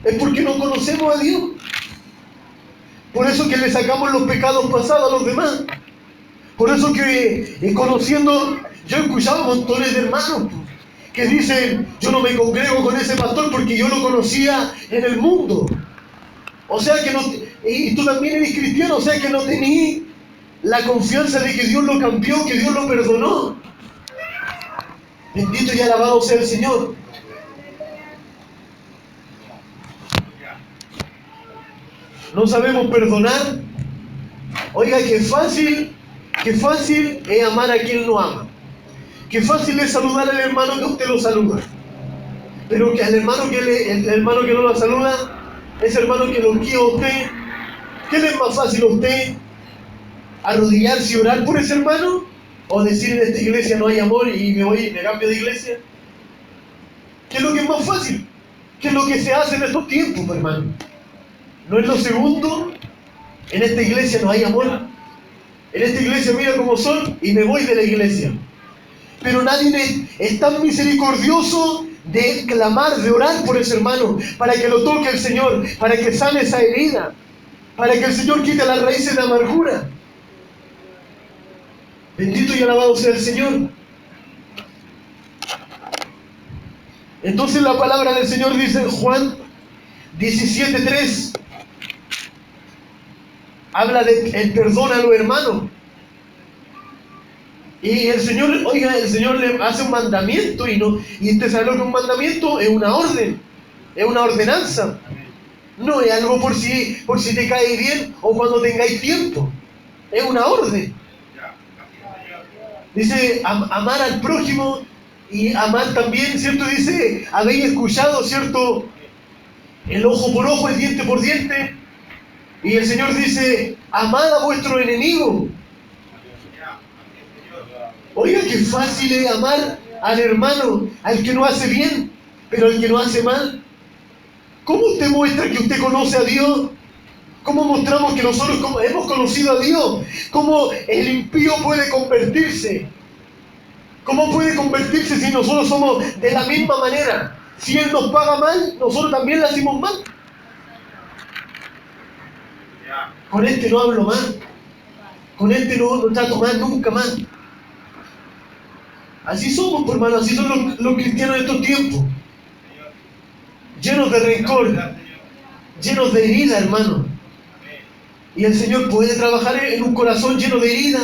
es porque no conocemos a Dios. Por eso que le sacamos los pecados pasados a los demás. Por eso que conociendo, yo he escuchado montones de hermanos que dicen, yo no me congrego con ese pastor porque yo lo conocía en el mundo. O sea que no, y tú también eres cristiano, o sea que no tenías la confianza de que Dios lo cambió, que Dios lo perdonó. Bendito y alabado sea el Señor. No sabemos perdonar. Oiga, qué fácil es amar a quien no ama. Qué fácil es saludar al hermano que usted lo saluda. Pero que al hermano el hermano que no lo saluda, ese hermano que lo quiere a usted, ¿qué le es más fácil a usted? ¿Arrodillarse y orar por ese hermano? ¿O decir en esta iglesia no hay amor y me cambio de iglesia? ¿Qué es lo que es más fácil? ¿Qué es lo que se hace en estos tiempos, hermano? ¿No es lo segundo? En esta iglesia no hay amor. En esta iglesia mira cómo son y me voy de la iglesia. Pero nadie es tan misericordioso de clamar, de orar por ese hermano, para que lo toque el Señor, para que sane esa herida, para que el Señor quite las raíces de amargura. Bendito y alabado sea el Señor. Entonces la palabra del Señor dice en Juan 17:3, habla del perdón a los hermanos. Y el Señor, oiga, el Señor le hace un mandamiento y usted sabe lo que es un mandamiento, es una orden, es una ordenanza. No es algo por si te cae bien o cuando tengáis tiempo. Es una orden. Dice amar al prójimo y amar también, ¿cierto? Dice, habéis escuchado, ¿cierto? El ojo por ojo, el diente por diente. Y el Señor dice, amad a vuestro enemigo. Oiga, qué fácil es amar al hermano, al que no hace bien, pero al que no hace mal. ¿Cómo usted muestra que usted conoce a Dios? ¿Cómo mostramos que nosotros hemos conocido a Dios? ¿Cómo el impío puede convertirse? ¿Cómo puede convertirse si nosotros somos de la misma manera? Si Él nos paga mal, nosotros también le hacemos mal. Con este no hablo más. Con este no trato más, nunca más. Así somos, pues, hermano, así son los cristianos de estos tiempos. Llenos de rencor, llenos de herida, hermano. Y el Señor puede trabajar en un corazón lleno de herida,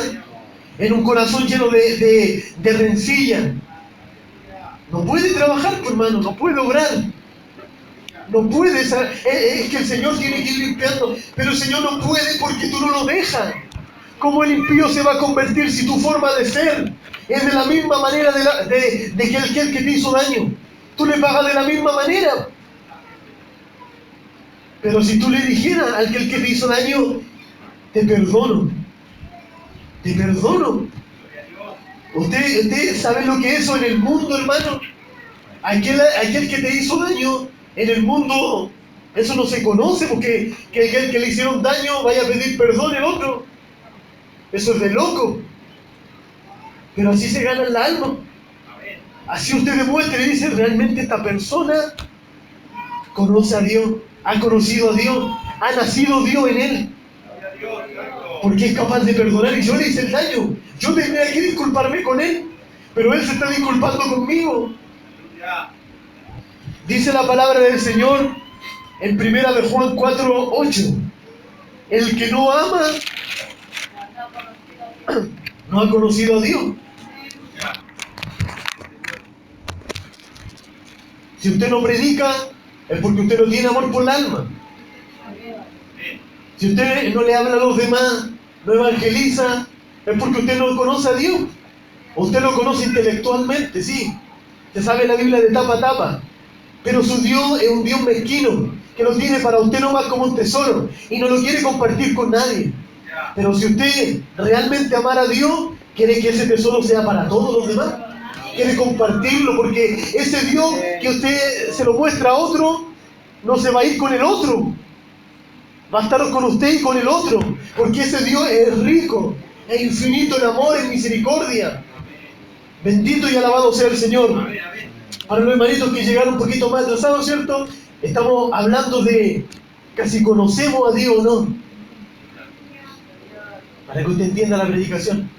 en un corazón lleno de rencilla. No puede trabajar, pues, hermano, no puede obrar. No puede, es que el Señor tiene que ir limpiando, pero el Señor no puede porque tú no lo dejas. ¿Cómo el impío se va a convertir si tu forma de ser es de la misma manera de que aquel que te hizo daño? Tú le pagas de la misma manera. Pero si tú le dijeras al que te hizo daño, te perdono, ¿Usted sabe lo que es eso en el mundo, hermano? Aquel que te hizo daño en el mundo, eso no se conoce, porque que aquel que le hicieron daño vaya a pedir perdón el otro. Eso es de loco. Pero así se gana el alma. Así usted demuestra y dice, realmente esta persona conoce a Dios, ha conocido a Dios, ha nacido Dios en él. Porque es capaz de perdonar y yo le hice el daño. Yo tendría que disculparme con él, pero él se está disculpando conmigo. Dice la palabra del Señor en 1 de Juan 4:8. El que no ama no ha conocido a Dios. Si usted no predica, es porque usted no tiene amor por el alma. Si usted no le habla a los demás, no evangeliza, es porque usted no conoce a Dios. Usted lo conoce intelectualmente, sí. Usted sabe la Biblia de tapa a tapa. Pero su Dios es un Dios mezquino, que lo tiene para usted nomás como un tesoro y no lo quiere compartir con nadie. Pero si usted realmente amara a Dios, quiere que ese tesoro sea para todos los demás. Quiere compartirlo, porque ese Dios que usted se lo muestra a otro, no se va a ir con el otro. Va a estar con usted y con el otro, porque ese Dios es rico, es infinito en amor, en misericordia. Bendito y alabado sea el Señor. Para los hermanitos que llegaron un poquito más atrasados, ¿cierto? Estamos hablando de casi conocemos a Dios o no. Para que usted entienda la predicación.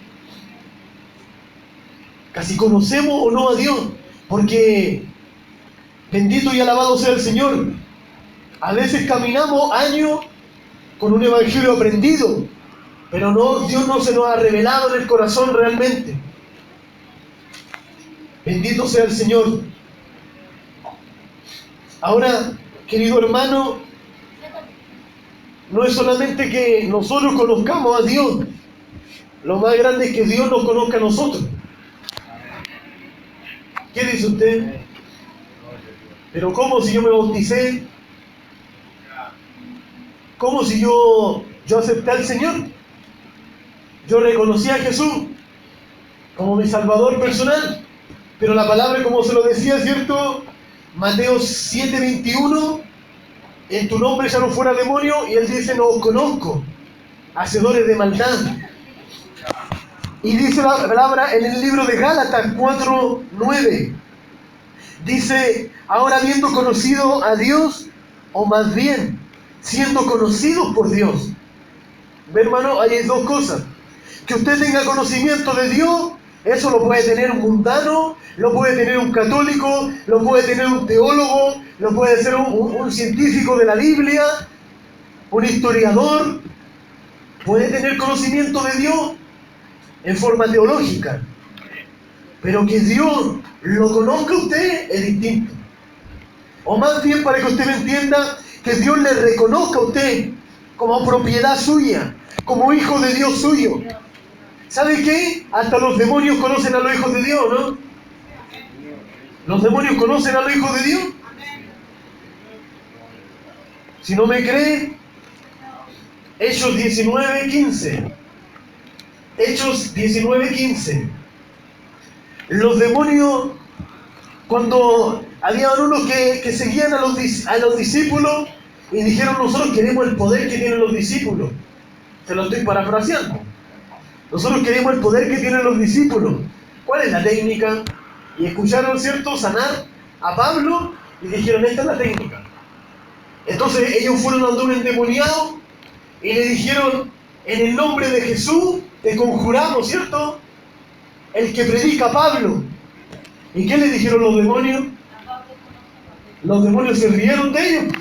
Casi conocemos o no a Dios, porque bendito y alabado sea el Señor. A veces caminamos años con un evangelio aprendido, pero no, Dios no se nos ha revelado en el corazón realmente. Bendito sea el Señor. Ahora, querido hermano, no es solamente que nosotros conozcamos a Dios, lo más grande es que Dios nos conozca a nosotros. ¿Qué dice usted? Pero ¿cómo si yo me bauticé? ¿Cómo si yo acepté al Señor? Yo reconocí a Jesús como mi Salvador personal. Pero la palabra, como se lo decía, ¿cierto? Mateo 7:21, en tu nombre ya no fuera demonio, y él dice, no os conozco, hacedores de maldad. Y dice la palabra en el libro de Gálatas 4:9, dice, ahora habiendo conocido a Dios, o más bien, siendo conocidos por Dios. Ve, hermano, ahí hay dos cosas. Que usted tenga conocimiento de Dios, eso lo puede tener un mundano, lo puede tener un católico, lo puede tener un teólogo, lo puede ser un científico de la Biblia, un historiador. Puede tener conocimiento de Dios en forma teológica, pero que Dios lo conozca a usted es distinto. O más bien, para que usted me entienda, que Dios le reconozca a usted como propiedad suya, como hijo de Dios suyo. ¿Sabe qué? Hasta los demonios conocen a los hijos de Dios, ¿no? ¿Los demonios conocen a los hijos de Dios? Si no me cree, Hechos 19:15. Hechos 19:15. Los demonios, cuando había unos que seguían a los discípulos y dijeron, nosotros queremos el poder que tienen los discípulos. Se lo estoy parafraseando. Nosotros queremos el poder que tienen los discípulos. ¿Cuál es la técnica? Y escucharon, ¿cierto?, sanar a Pablo y dijeron, esta es la técnica. Entonces ellos fueron a un endemoniado y le dijeron, en el nombre de Jesús te conjuramos, ¿cierto?, el que predica a Pablo. ¿Y qué le dijeron los demonios? Los demonios se rieron de ellos.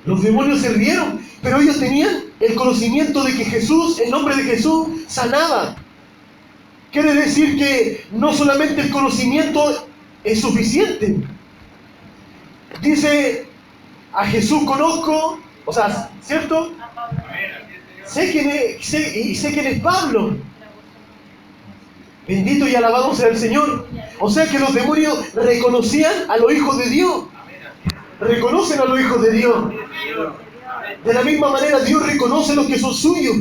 Los demonios se rieron, pero ellos tenían el conocimiento de que Jesús, el nombre de Jesús, sanaba. Quiere decir que no solamente el conocimiento es suficiente. Dice, a Jesús conozco, o sea, ¿cierto? Sé quién es Pablo. Bendito y alabado sea el Señor. O sea que los demonios reconocían a los hijos de Dios. Reconocen a los hijos de Dios. De la misma manera Dios reconoce a los que son suyos.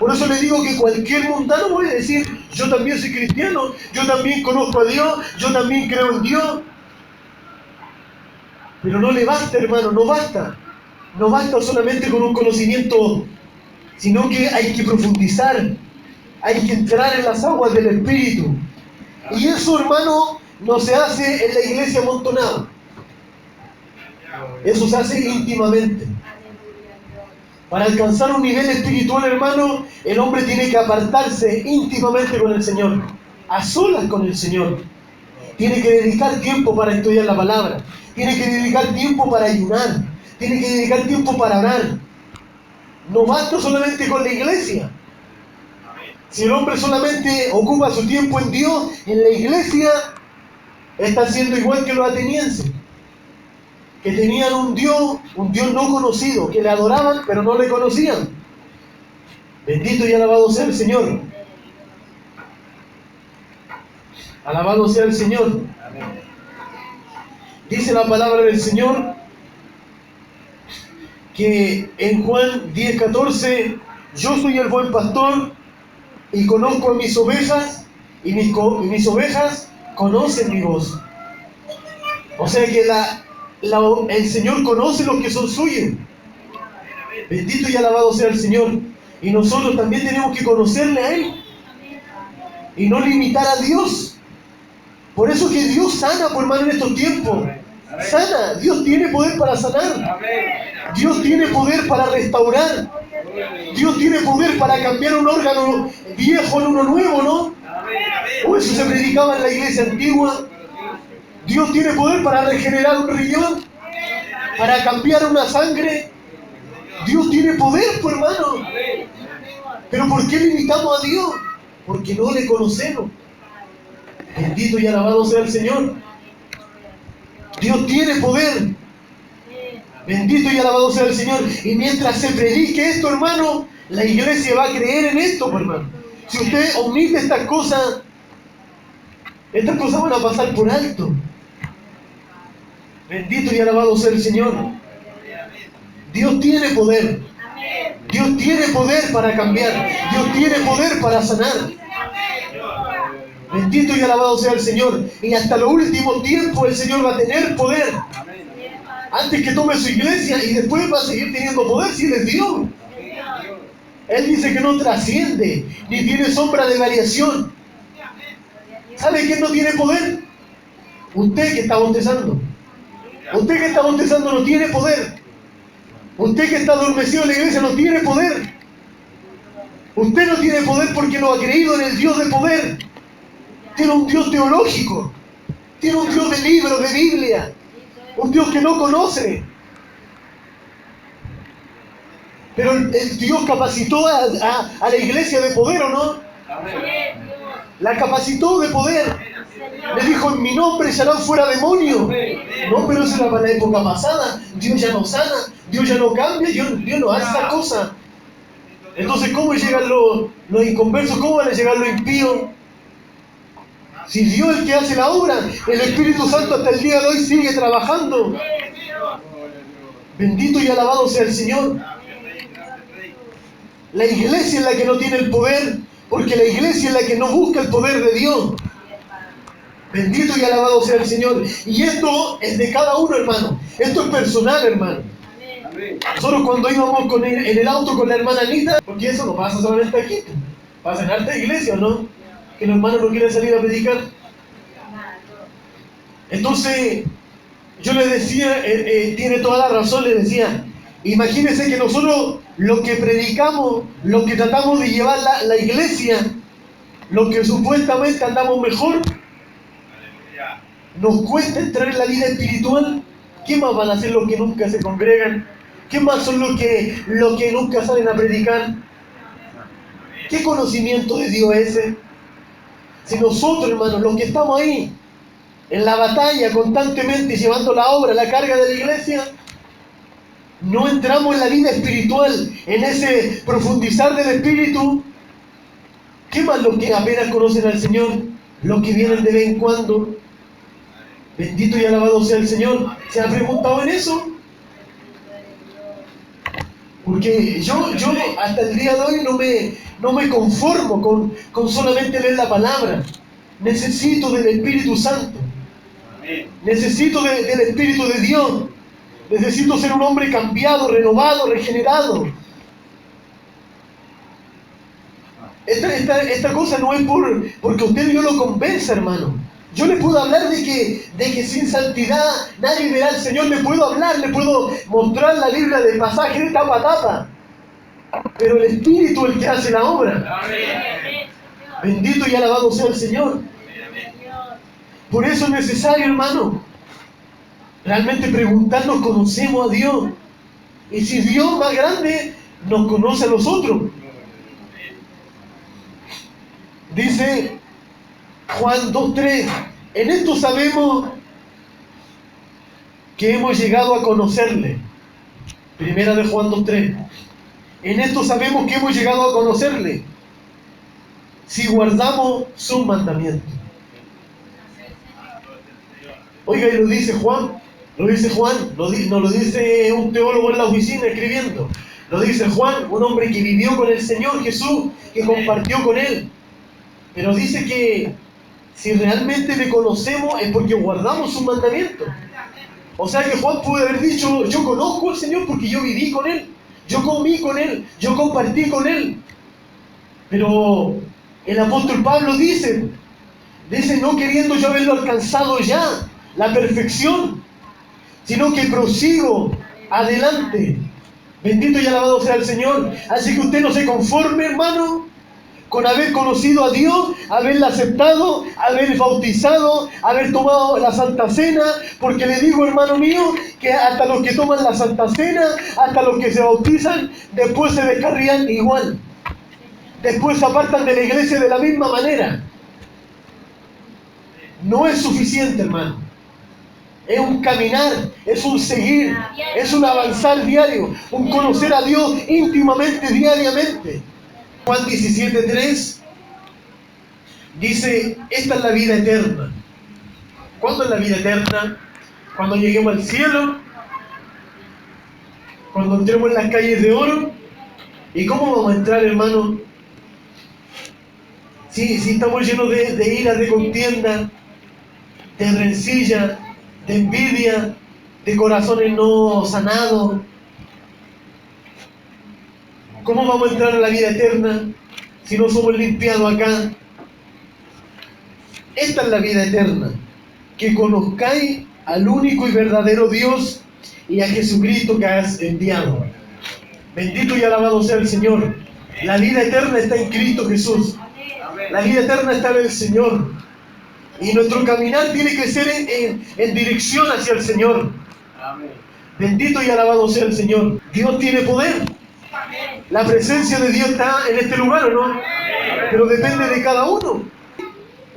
Por eso le digo que cualquier mundano puede decir, yo también soy cristiano, yo también conozco a Dios, yo también creo en Dios. Pero no le basta, hermano, no basta. No basta solamente con un conocimiento, sino que hay que profundizar, hay que entrar en las aguas del Espíritu. Y eso, hermano, no se hace en la iglesia amontonada. Eso se hace íntimamente. Para alcanzar un nivel espiritual, hermano, el hombre tiene que apartarse íntimamente con el Señor, a solas con el Señor. Tiene que dedicar tiempo para estudiar la palabra, tiene que dedicar tiempo para ayunar, tiene que dedicar tiempo para orar. No basta solamente con la iglesia. Si el hombre solamente ocupa su tiempo en Dios, en la iglesia, está siendo igual que los atenienses, que tenían un Dios no conocido, que le adoraban pero no le conocían. Bendito y alabado sea el Señor. Alabado sea el Señor. Dice la palabra del Señor que en Juan 10:14, yo soy el buen pastor y conozco a mis ovejas y mis ovejas conocen mi voz. O sea que el Señor conoce los que son suyos. Bendito y alabado sea el Señor. Y nosotros también tenemos que conocerle a Él y no limitar a Dios. Por eso que Dios sana, por hermano, en estos tiempos. Sana. Dios tiene poder para sanar. Dios tiene poder para restaurar. Dios tiene poder para cambiar un órgano viejo en uno nuevo, ¿no? O eso se predicaba en la iglesia antigua. Dios tiene poder para regenerar un riñón, para cambiar una sangre. Dios tiene poder, pues, hermano. Pero ¿por qué limitamos a Dios? Porque no le conocemos. Bendito y alabado sea el Señor. Dios tiene poder. Bendito y alabado sea el Señor. Y mientras se predique esto, hermano, la iglesia va a creer en esto, hermano. Si usted omite estas cosas van a pasar por alto. Bendito y alabado sea el Señor. Dios tiene poder. Dios tiene poder para cambiar. Dios tiene poder para sanar. Bendito y alabado sea el Señor. Y hasta los últimos tiempos el Señor va a tener poder. Antes que tome su iglesia y después va a seguir teniendo poder si Él es Dios. Él dice que no trasciende, ni tiene sombra de variación. ¿Sabe quién no tiene poder? Usted que está bautizando. Usted que está bautizando no tiene poder. Usted que está adormecido en la iglesia no tiene poder. Usted no tiene poder porque no ha creído en el Dios de poder. Tiene un Dios teológico. Tiene un Dios de libros, de Biblia. Un Dios que no conoce. Pero el Dios capacitó a la iglesia de poder, ¿o no? La capacitó de poder. Le dijo, en mi nombre echarán fuera demonios. No, pero eso era para la época pasada. Dios ya no sana, Dios ya no cambia, Dios no hace esa cosa. Entonces, ¿cómo llegan los inconversos? ¿Cómo van a llegar los impíos? Si Dios es el que hace la obra, el Espíritu Santo hasta el día de hoy sigue trabajando. Bendito y alabado sea el Señor. La iglesia es la que no tiene el poder, porque la iglesia es la que no busca el poder de Dios. Bendito y alabado sea el Señor. Y esto es de cada uno, hermano. Esto es personal, hermano. Nosotros cuando íbamos en el auto con la hermana Anita, porque eso no pasa solamente aquí, pasa en harta iglesia, ¿no? Que los hermanos no quieren salir a predicar. Entonces, yo le decía, tiene toda la razón, le decía, imagínense que nosotros lo que predicamos, lo que tratamos de llevar la iglesia, lo que supuestamente andamos mejor, nos cuesta entrar en la vida espiritual. ¿Qué más van a hacer los que nunca se congregan? ¿Qué más son los que nunca salen a predicar? ¿Qué conocimiento de Dios es ese? Si nosotros, hermanos, los que estamos ahí, en la batalla constantemente, llevando la obra, la carga de la iglesia, no entramos en la vida espiritual, en ese profundizar del Espíritu, ¿qué más los que apenas conocen al Señor? Los que vienen de vez en cuando. Bendito y alabado sea el Señor. ¿Se ha preguntado en eso? Porque yo hasta el día de hoy no me conformo con solamente leer la palabra. Necesito del Espíritu Santo. Necesito del Espíritu de Dios. Necesito ser un hombre cambiado, renovado, regenerado. Esta cosa no es porque usted yo lo convenza, hermano. Yo le puedo hablar de que sin santidad nadie verá al Señor. Le puedo hablar, le puedo mostrar la Biblia de pasaje de tapa a tapa. Pero el Espíritu es el que hace la obra. Bendito y alabado sea el Señor. Por eso es necesario, hermano, realmente preguntarnos, ¿conocemos a Dios? Y si Dios más grande nos conoce a nosotros. Dice Juan 2:3, en esto sabemos que hemos llegado a conocerle. Primera de Juan 2:3. En esto sabemos que hemos llegado a conocerle, si guardamos sus mandamientos. Oiga, y lo dice Juan, no lo dice un teólogo en la oficina escribiendo, lo dice Juan, un hombre que vivió con el Señor Jesús, que compartió con Él. Pero dice que si realmente le conocemos es porque guardamos sus mandamientos. O sea que Juan pudo haber dicho, yo conozco al Señor porque yo viví con Él, yo comí con Él, yo compartí con Él. Pero el apóstol Pablo dice, no queriendo yo haberlo alcanzado ya, la perfección, sino que prosigo adelante. Bendito y alabado sea el Señor. Así que usted no se conforme, hermano, con haber conocido a Dios, haberla aceptado, haber bautizado, haber tomado la Santa Cena, porque le digo, hermano mío, que hasta los que toman la Santa Cena, hasta los que se bautizan, después se descarrían igual. Después se apartan de la iglesia de la misma manera. No es suficiente, hermano. Es un caminar, es un seguir, es un avanzar diario, un conocer a Dios íntimamente, diariamente. Juan 17:3 dice, esta es la vida eterna. ¿Cuándo es la vida eterna? Cuando lleguemos al cielo, cuando entremos en las calles de oro. ¿Y cómo vamos a entrar, hermano? Si estamos llenos de ira, de contienda, de rencilla, de envidia, de corazones no sanados. ¿Cómo vamos a entrar a la vida eterna si no somos limpiados acá? Esta es la vida eterna, que conozcáis al único y verdadero Dios y a Jesucristo que has enviado. Bendito y alabado sea el Señor. La vida eterna está en Cristo Jesús. La vida eterna está en el Señor. Y nuestro caminar tiene que ser en dirección hacia el Señor. Bendito y alabado sea el Señor. Dios tiene poder. La presencia de Dios está en este lugar, ¿o no? Pero depende de cada uno.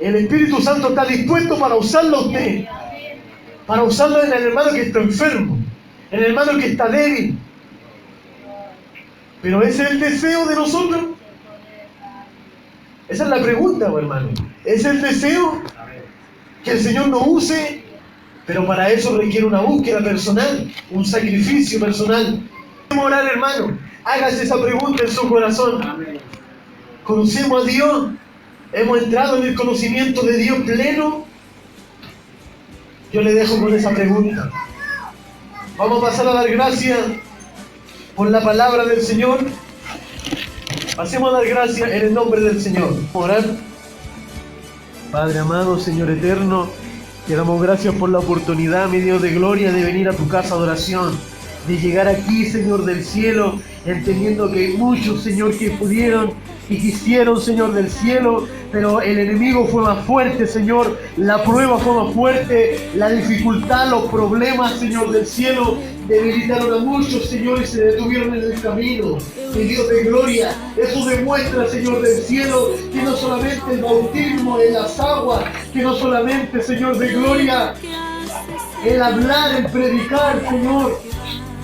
El Espíritu Santo está dispuesto para usarlo a usted. Para usarlo en el hermano que está enfermo. En el hermano que está débil. Pero ese es el deseo de nosotros. Esa es la pregunta, hermano. ¿Es el deseo que el Señor nos use? Pero para eso requiere una búsqueda personal, un sacrificio personal. ¿Cómo orar, hermano? Hágase esa pregunta en su corazón. ¿Conocemos a Dios? ¿Hemos entrado en el conocimiento de Dios pleno? Yo le dejo con esa pregunta. Vamos a pasar a dar gracias por la palabra del Señor. Pasemos a dar gracias en el nombre del Señor. Orar. Padre amado, Señor eterno, te damos gracias por la oportunidad, mi Dios de gloria, de venir a tu casa de oración, de llegar aquí, Señor del cielo, entendiendo que hay muchos, Señor, que pudieron y quisieron, Señor del cielo, pero el enemigo fue más fuerte, Señor, la prueba fue más fuerte, la dificultad, los problemas, Señor del cielo, debilitaron a muchos, Señor, y se detuvieron en el camino. Mi Dios de gloria, eso demuestra, Señor del cielo, que no solamente el bautismo en las aguas, que no solamente, Señor de gloria, el hablar, el predicar, Señor,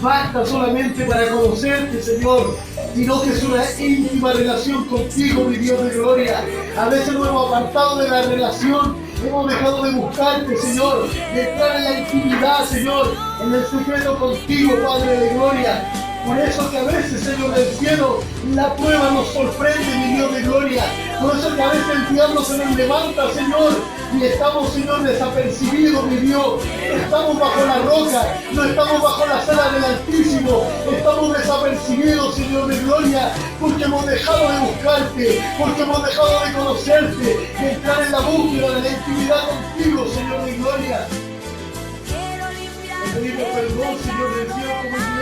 basta solamente para conocerte, Señor, sino que es una íntima relación contigo, mi Dios de gloria. A veces nos hemos apartado de la relación, hemos dejado de buscarte, Señor, de entrar en la intimidad, Señor, en el secreto contigo, Padre de gloria. Por eso que a veces, Señor del cielo, la prueba nos sorprende, mi Dios de gloria. Por eso que a veces el diablo se nos levanta, Señor, y estamos, Señor, desapercibidos, mi Dios. Estamos bajo la roca, no estamos bajo la sala del Altísimo. Estamos desapercibidos, Señor de gloria, porque hemos dejado de buscarte, porque hemos dejado de conocerte, de entrar en la búsqueda de la intimidad contigo, Señor de gloria. Te pedimos perdón, Señor del cielo, como